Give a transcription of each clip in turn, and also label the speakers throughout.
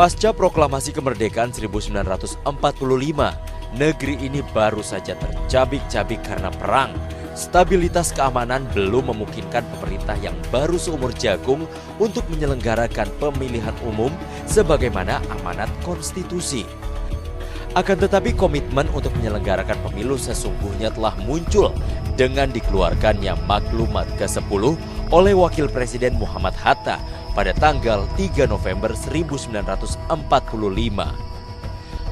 Speaker 1: Pasca proklamasi kemerdekaan 1945, negeri ini baru saja tercabik-cabik karena perang. Stabilitas keamanan belum memungkinkan pemerintah yang baru seumur jagung untuk menyelenggarakan pemilihan umum sebagaimana amanat konstitusi. Akan tetapi komitmen untuk menyelenggarakan pemilu sesungguhnya telah muncul dengan dikeluarkannya maklumat ke-10 oleh Wakil Presiden Muhammad Hatta pada tanggal 3 November 1945.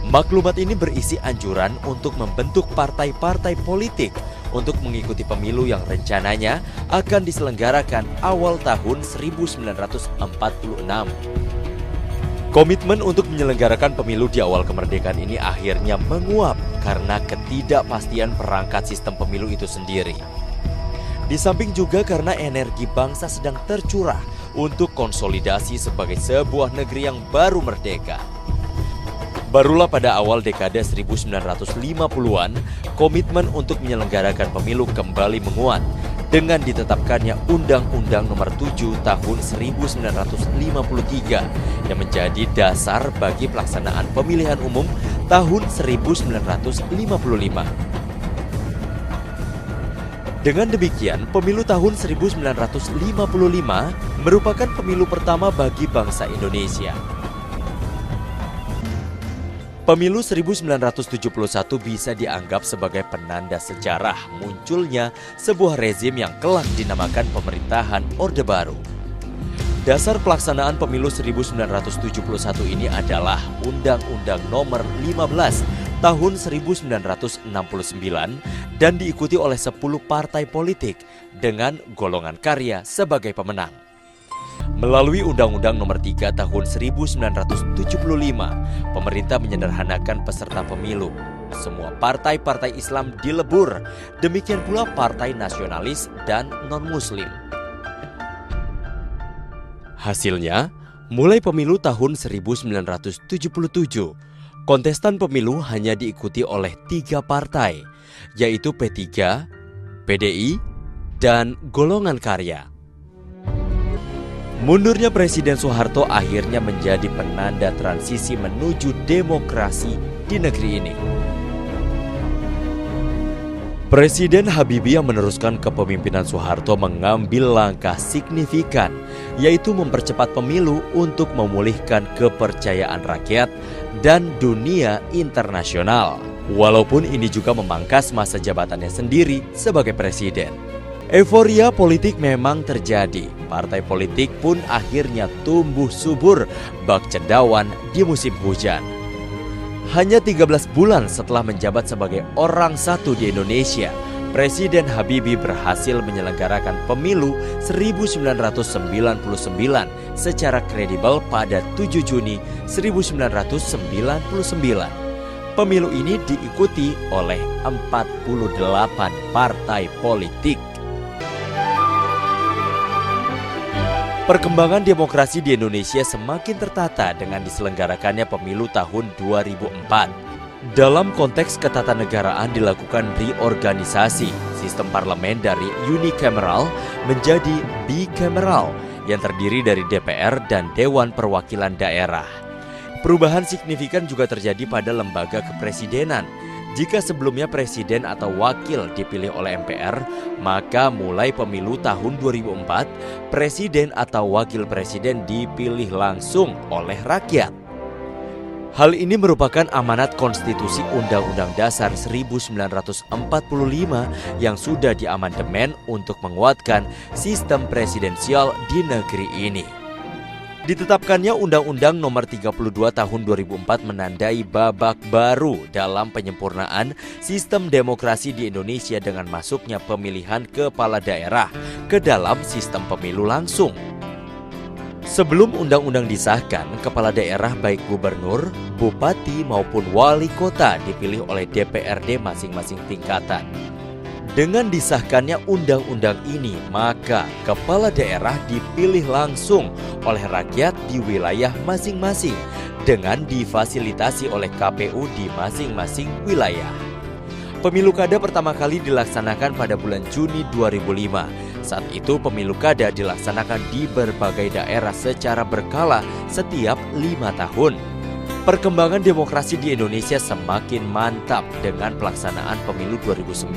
Speaker 1: Maklumat ini berisi anjuran untuk membentuk partai-partai politik untuk mengikuti pemilu yang rencananya akan diselenggarakan awal tahun 1946. Komitmen untuk menyelenggarakan pemilu di awal kemerdekaan ini akhirnya menguap karena ketidakpastian perangkat sistem pemilu itu sendiri. Di samping juga karena energi bangsa sedang tercurah untuk konsolidasi sebagai sebuah negeri yang baru merdeka. Barulah pada awal dekade 1950-an, komitmen untuk menyelenggarakan pemilu kembali menguat dengan ditetapkannya Undang-Undang Nomor 7 Tahun 1953 yang menjadi dasar bagi pelaksanaan pemilihan umum tahun 1955. Dengan demikian, pemilu tahun 1955 merupakan pemilu pertama bagi bangsa Indonesia. Pemilu 1971 bisa dianggap sebagai penanda sejarah munculnya sebuah rezim yang kelak dinamakan pemerintahan Orde Baru. Dasar pelaksanaan pemilu 1971 ini adalah Undang-Undang Nomor 15 Tahun 1969 dan diikuti oleh 10 partai politik dengan golongan karya sebagai pemenang. Melalui Undang-Undang Nomor 3 Tahun 1975, pemerintah menyederhanakan peserta pemilu. Semua partai-partai Islam dilebur, demikian pula partai nasionalis dan non-muslim. Hasilnya, mulai pemilu tahun 1977, kontestan pemilu hanya diikuti oleh 3 partai, yaitu P3, PDI, dan golongan karya. Mundurnya Presiden Soeharto akhirnya menjadi penanda transisi menuju demokrasi di negeri ini. Presiden Habibie yang meneruskan kepemimpinan Soeharto mengambil langkah signifikan, yaitu mempercepat pemilu untuk memulihkan kepercayaan rakyat dan dunia internasional. Walaupun ini juga memangkas masa jabatannya sendiri sebagai presiden. Euforia politik memang terjadi. Partai politik pun akhirnya tumbuh subur bak cendawan di musim hujan. Hanya 13 bulan setelah menjabat sebagai orang satu di Indonesia, Presiden Habibie berhasil menyelenggarakan pemilu 1999 secara kredibel pada 7 Juni 1999. Pemilu ini diikuti oleh 48 partai politik. Perkembangan demokrasi di Indonesia semakin tertata dengan diselenggarakannya pemilu tahun 2004. Dalam konteks ketatanegaraan dilakukan reorganisasi sistem parlemen dari unicameral menjadi bicameral yang terdiri dari DPR dan Dewan Perwakilan Daerah. Perubahan signifikan juga terjadi pada lembaga kepresidenan. Jika sebelumnya presiden atau wakil dipilih oleh MPR, maka mulai pemilu tahun 2004, presiden atau wakil presiden dipilih langsung oleh rakyat. Hal ini merupakan amanat konstitusi Undang-Undang Dasar 1945 yang sudah diamandemen untuk menguatkan sistem presidensial di negeri ini. Ditetapkannya Undang-Undang Nomor 32 Tahun 2004 menandai babak baru dalam penyempurnaan sistem demokrasi di Indonesia dengan masuknya pemilihan kepala daerah ke dalam sistem pemilu langsung. Sebelum undang-undang disahkan, kepala daerah baik gubernur, bupati maupun wali kota dipilih oleh DPRD masing-masing tingkatan. Dengan disahkannya undang-undang ini, maka kepala daerah dipilih langsung oleh rakyat di wilayah masing-masing dengan difasilitasi oleh KPU di masing-masing wilayah. Pemilu kada pertama kali dilaksanakan pada bulan Juni 2005 saat itu pemilu kada dilaksanakan di berbagai daerah secara berkala setiap 5 tahun. Perkembangan demokrasi di Indonesia semakin mantap dengan pelaksanaan pemilu 2009.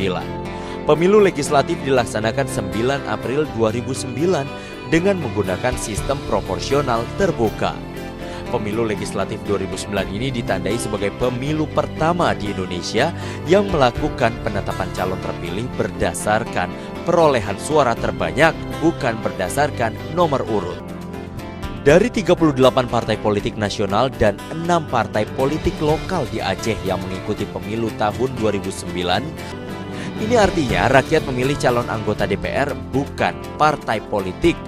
Speaker 1: Pemilu legislatif dilaksanakan 9 April 2009 dengan menggunakan sistem proporsional terbuka. Pemilu legislatif 2009 ini ditandai sebagai pemilu pertama di Indonesia yang melakukan penetapan calon terpilih berdasarkan perolehan suara terbanyak, bukan berdasarkan nomor urut. Dari 38 partai politik nasional dan 6 partai politik lokal di Aceh yang mengikuti pemilu tahun 2009, ini artinya rakyat memilih calon anggota DPR bukan partai politik.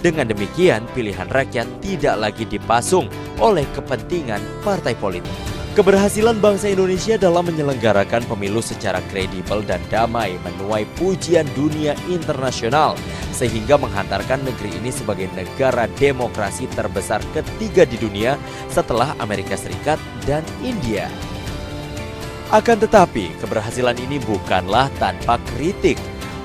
Speaker 1: Dengan demikian, pilihan rakyat tidak lagi dipasung oleh kepentingan partai politik. Keberhasilan bangsa Indonesia dalam menyelenggarakan pemilu secara kredibel dan damai menuai pujian dunia internasional, sehingga menghantarkan negeri ini sebagai negara demokrasi terbesar ketiga di dunia setelah Amerika Serikat dan India. Akan tetapi, keberhasilan ini bukanlah tanpa kritik.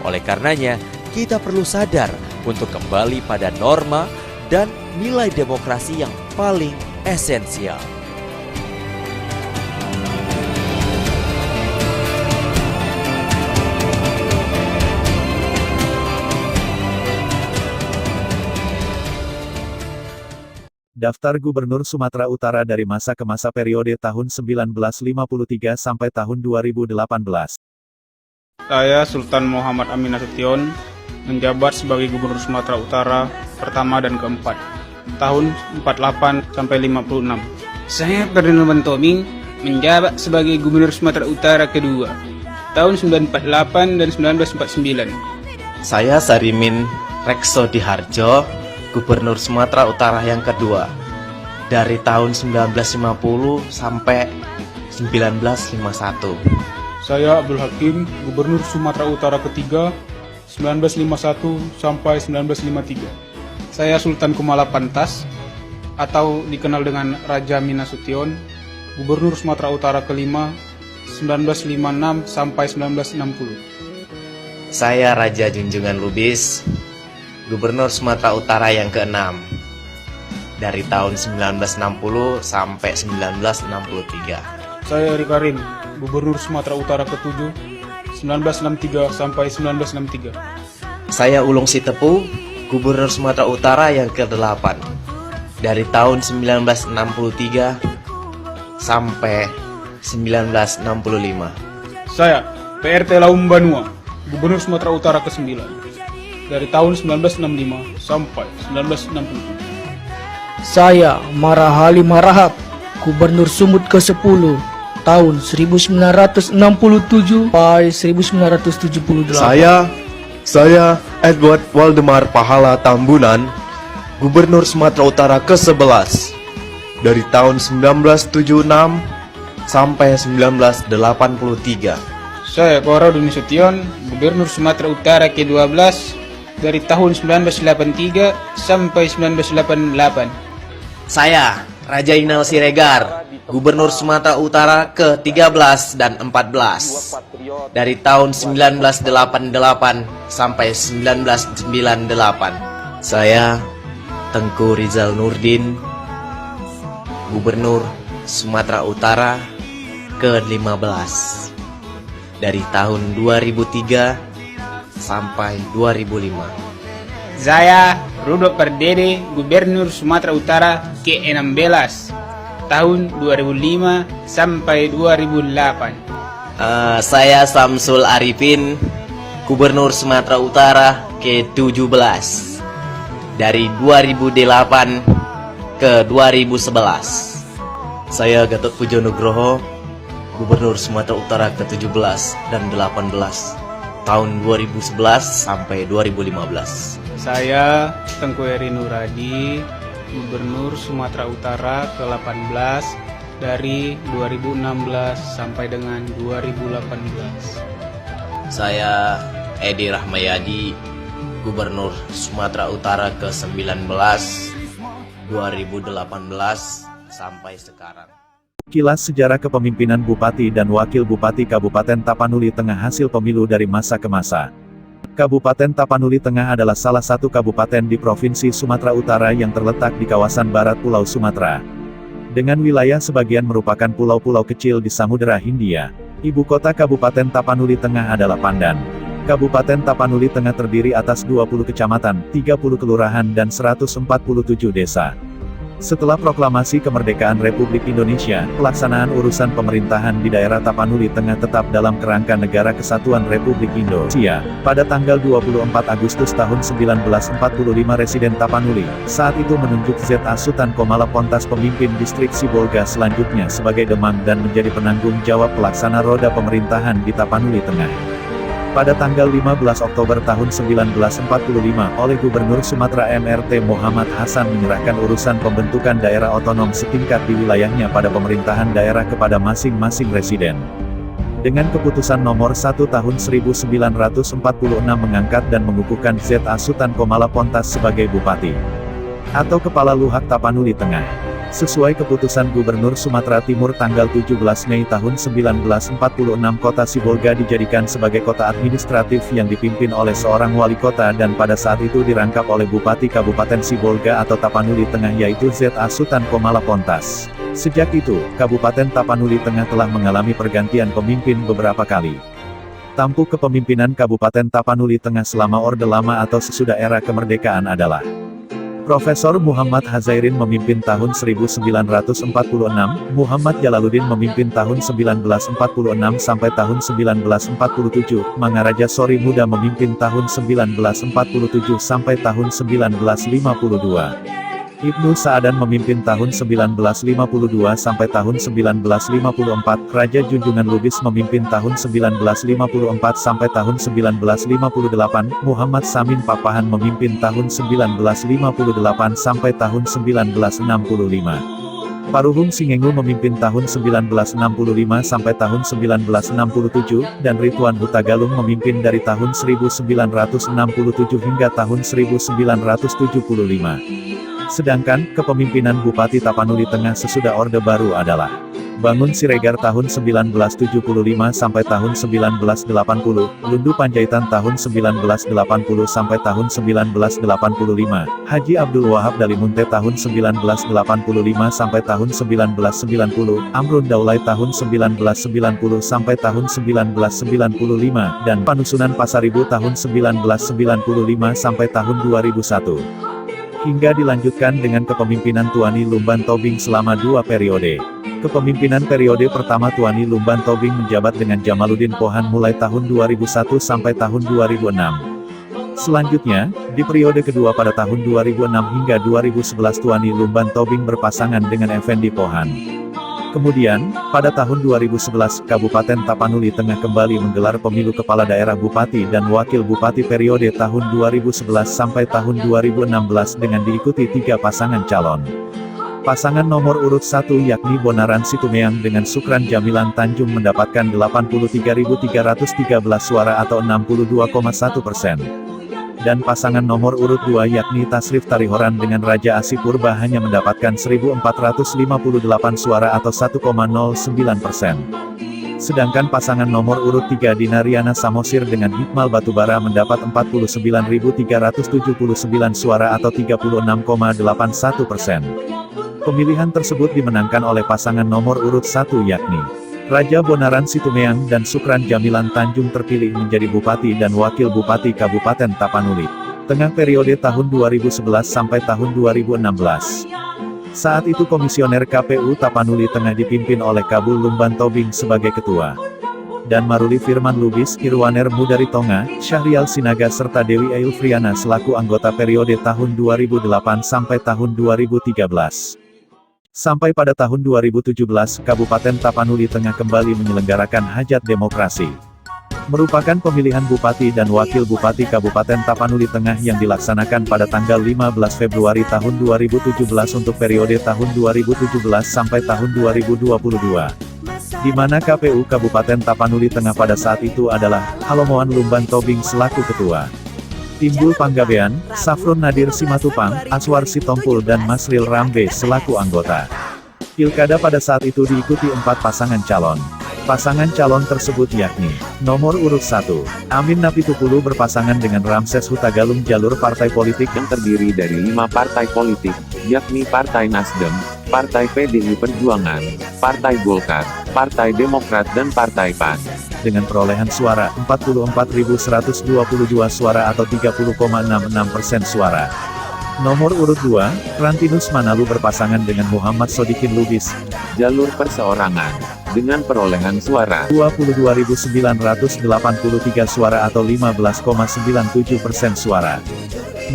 Speaker 1: Oleh karenanya, kita perlu sadar untuk kembali pada norma dan nilai demokrasi yang paling esensial.
Speaker 2: Daftar Gubernur Sumatera Utara dari masa ke masa periode tahun 1953 sampai tahun 2018.
Speaker 3: Saya Sultan Muhammad Amin Nasution menjabat sebagai Gubernur Sumatera Utara pertama dan keempat, tahun 48 sampai 56.
Speaker 4: Saya Ferdinand Bantoming menjabat sebagai Gubernur Sumatera Utara kedua, tahun 1948 dan 1949.
Speaker 5: Saya Sarimin Rekso Diharjo, Gubernur Sumatera Utara yang kedua, dari tahun 1950 sampai 1951.
Speaker 3: Saya Abdul Hakim, Gubernur Sumatera Utara ketiga, 1951 sampai 1953.
Speaker 4: Saya Sultan Kumala Pantas, atau dikenal dengan Raja Minasution, Gubernur Sumatera Utara kelima, 1956 sampai 1960.
Speaker 5: Saya Raja Junjungan Lubis, Gubernur Sumatera Utara yang keenam, dari tahun 1960 sampai 1963.
Speaker 3: Saya Eri Karim, Gubernur Sumatera Utara ketujuh, 1963 sampai 1963.
Speaker 5: Saya Ulung Sitepu, Gubernur Sumatera Utara yang ke-8, dari tahun 1963 sampai 1965.
Speaker 3: Saya PRT Laum Banua, Gubernur Sumatera Utara ke-9, dari tahun 1965 sampai 1967.
Speaker 6: Saya Marahali Marahap, Gubernur Sumut ke-10, tahun 1967 sampai 1978.
Speaker 7: Saya Edward Waldemar Pahala Tambunan, Gubernur Sumatera Utara ke-11, dari tahun 1976 sampai 1983.
Speaker 4: Saya Komarudin Nasution, Gubernur Sumatera Utara ke-12, dari tahun 1983 sampai 1988.
Speaker 5: Saya Raja Inal Siregar, Gubernur Sumatera Utara ke-13 dan 14, dari tahun 1988 sampai 1998. Saya Tengku Rizal Nurdin, Gubernur Sumatera Utara ke-15, dari tahun 2003 sampai 2005.
Speaker 4: Saya Rudo Pardede, Gubernur Sumatera Utara ke-16, tahun 2005 sampai 2008.
Speaker 5: Saya Samsul Arifin, Gubernur Sumatera Utara ke-17, dari 2008 ke 2011. Saya Gatot Pujo Nugroho, Gubernur Sumatera Utara ke-17 dan 18, tahun 2011 sampai 2015.
Speaker 4: Saya Tengku Eri Nuradi, Gubernur Sumatera Utara ke-18, dari 2016 sampai dengan 2018.
Speaker 5: Saya Edi Rahmayadi, Gubernur Sumatera Utara ke-19, 2018 sampai sekarang.
Speaker 2: Kilas sejarah kepemimpinan Bupati dan Wakil Bupati Kabupaten Tapanuli Tengah hasil pemilu dari masa ke masa. Kabupaten Tapanuli Tengah adalah salah satu kabupaten di Provinsi Sumatera Utara yang terletak di kawasan barat Pulau Sumatera. Dengan wilayah sebagian merupakan pulau-pulau kecil di Samudera Hindia. Ibu kota Kabupaten Tapanuli Tengah adalah Pandan. Kabupaten Tapanuli Tengah terdiri atas 20 kecamatan, 30 kelurahan dan 147 desa. Setelah proklamasi kemerdekaan Republik Indonesia, pelaksanaan urusan pemerintahan di daerah Tapanuli Tengah tetap dalam kerangka Negara Kesatuan Republik Indonesia. Pada tanggal 24 Agustus tahun 1945 Residen Tapanuli, saat itu menunjuk Z.A. Sutan Komala Pontas pemimpin distrik Sibolga selanjutnya sebagai Demang dan menjadi penanggung jawab pelaksana roda pemerintahan di Tapanuli Tengah. Pada tanggal 15 Oktober tahun 1945 oleh Gubernur Sumatera MRT Muhammad Hasan menyerahkan urusan pembentukan daerah otonom setingkat di wilayahnya pada pemerintahan daerah kepada masing-masing residen. Dengan keputusan nomor 1 tahun 1946 mengangkat dan mengukuhkan Z.A. Sutan Komala Pontas sebagai Bupati atau Kepala Luhak Tapanuli Tengah. Sesuai keputusan Gubernur Sumatera Timur tanggal 17 Mei tahun 1946 kota Sibolga dijadikan sebagai kota administratif yang dipimpin oleh seorang wali kota dan pada saat itu dirangkap oleh Bupati Kabupaten Sibolga atau Tapanuli Tengah yaitu Z.A. Sutan Komala Pontas. Sejak itu, Kabupaten Tapanuli Tengah telah mengalami pergantian pemimpin beberapa kali. Tampuk kepemimpinan Kabupaten Tapanuli Tengah selama Orde Lama atau sesudah era kemerdekaan adalah Profesor Muhammad Hazairin memimpin tahun 1946, Muhammad Jalaluddin memimpin tahun 1946 sampai tahun 1947, Mangaraja Sori Muda memimpin tahun 1947 sampai tahun 1952. Ibnu Sa'adan memimpin tahun 1952 sampai tahun 1954, Raja Junjungan Lubis memimpin tahun 1954 sampai tahun 1958, Muhammad Samin Papahan memimpin tahun 1958 sampai tahun 1965. Paruhung Singengu memimpin tahun 1965 sampai tahun 1967, dan Ridwan Hutagalung memimpin dari tahun 1967 hingga tahun 1975. Sedangkan, kepemimpinan Bupati Tapanuli Tengah sesudah Orde Baru adalah Bangun Siregar tahun 1975 sampai tahun 1980, Lundu Panjaitan tahun 1980 sampai tahun 1985, Haji Abdul Wahab Dalimunte tahun 1985 sampai tahun 1990, Amrun Daulay tahun 1990 sampai tahun 1995, dan Panusunan Pasaribu tahun 1995 sampai tahun 2001. Hingga dilanjutkan dengan kepemimpinan Tuani Lumban Tobing selama 2 periode. Kepemimpinan periode pertama Tuani Lumban Tobing menjabat dengan Jamaluddin Pohan mulai tahun 2001 sampai tahun 2006. Selanjutnya, di periode kedua pada tahun 2006 hingga 2011 Tuani Lumban Tobing berpasangan dengan Effendi Pohan. Kemudian, pada tahun 2011, Kabupaten Tapanuli Tengah kembali menggelar pemilu kepala daerah bupati dan wakil bupati periode tahun 2011 sampai tahun 2016 dengan diikuti 3 pasangan calon. Pasangan nomor urut 1 yakni Bonaran Situmeang dengan Sukran Jamilan Tanjung mendapatkan 83.313 suara atau 62,1%. Dan pasangan nomor urut 2 yakni Tasrif Tarihoran dengan Raja Asi Purba hanya mendapatkan 1.458 suara atau 1,09%. Sedangkan pasangan nomor urut 3 Dinariana Samosir dengan Hikmal Batubara mendapat 49.379 suara atau 36,81%. Pemilihan tersebut dimenangkan oleh pasangan nomor urut 1 yakni Raja Bonaran Situmeang dan Sukran Jamilan Tanjung terpilih menjadi Bupati dan Wakil Bupati Kabupaten Tapanuli Tengah periode tahun 2011 sampai tahun 2016. Saat itu Komisioner KPU Tapanuli Tengah dipimpin oleh Kabul Lumban Tobing sebagai ketua. Dan Maruli Firman Lubis, Irwaner Mudari Tonga, Syahrial Sinaga serta Dewi Eulfriana selaku anggota periode tahun 2008 sampai tahun 2013. Sampai pada tahun 2017, Kabupaten Tapanuli Tengah kembali menyelenggarakan Hajat Demokrasi. Merupakan pemilihan Bupati dan Wakil Bupati Kabupaten Tapanuli Tengah yang dilaksanakan pada tanggal 15 Februari tahun 2017 untuk periode tahun 2017 sampai tahun 2022. Di mana KPU Kabupaten Tapanuli Tengah pada saat itu adalah Halomoan Lumban Tobing selaku ketua. Timbul Panggabean, Safrun Nadir Simatupang, Aswar Sitompul dan Masril Rambe selaku anggota. Pilkada pada saat itu diikuti 4 pasangan calon. Pasangan calon tersebut yakni, nomor urut 1, Amin Napitupulu berpasangan dengan Ramses Hutagalung jalur partai politik
Speaker 8: yang terdiri dari 5 partai politik, yakni Partai Nasdem, Partai PDI Perjuangan, Partai Golkar, Partai Demokrat dan Partai PAN.
Speaker 2: dengan perolehan suara 44.122 suara atau 30,66% suara. Nomor urut 2, Rantinus Manalu berpasangan dengan Muhammad Sodikin Lubis,
Speaker 8: Jalur perseorangan, dengan perolehan suara
Speaker 2: 22.983 suara atau 15,97% suara.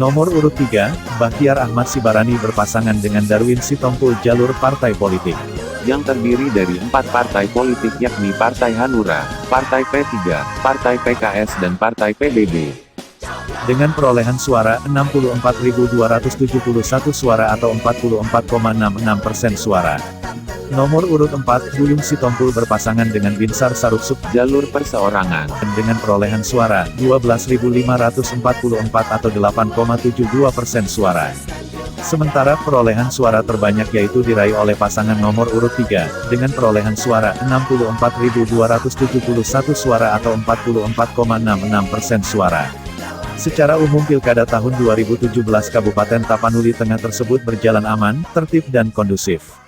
Speaker 2: Nomor urut 3, Bahtiar Ahmad Sibarani berpasangan dengan Darwin Sitompul jalur partai politik,
Speaker 8: yang terdiri dari 4 partai politik yakni Partai Hanura, Partai P3, Partai PKS dan Partai PBB.
Speaker 2: dengan perolehan suara 64.271 suara atau 44,66% suara. Nomor urut 4, Buyung Sitompul berpasangan dengan Binsar Saruksuk
Speaker 8: Jalur perseorangan,
Speaker 2: dengan perolehan suara 12.544 atau 8,72% suara. Sementara perolehan suara terbanyak yaitu diraih oleh pasangan nomor urut 3, dengan perolehan suara 64.271 suara atau 44,66% suara. Secara umum Pilkada tahun 2017 Kabupaten Tapanuli Tengah tersebut berjalan aman, tertib dan kondusif.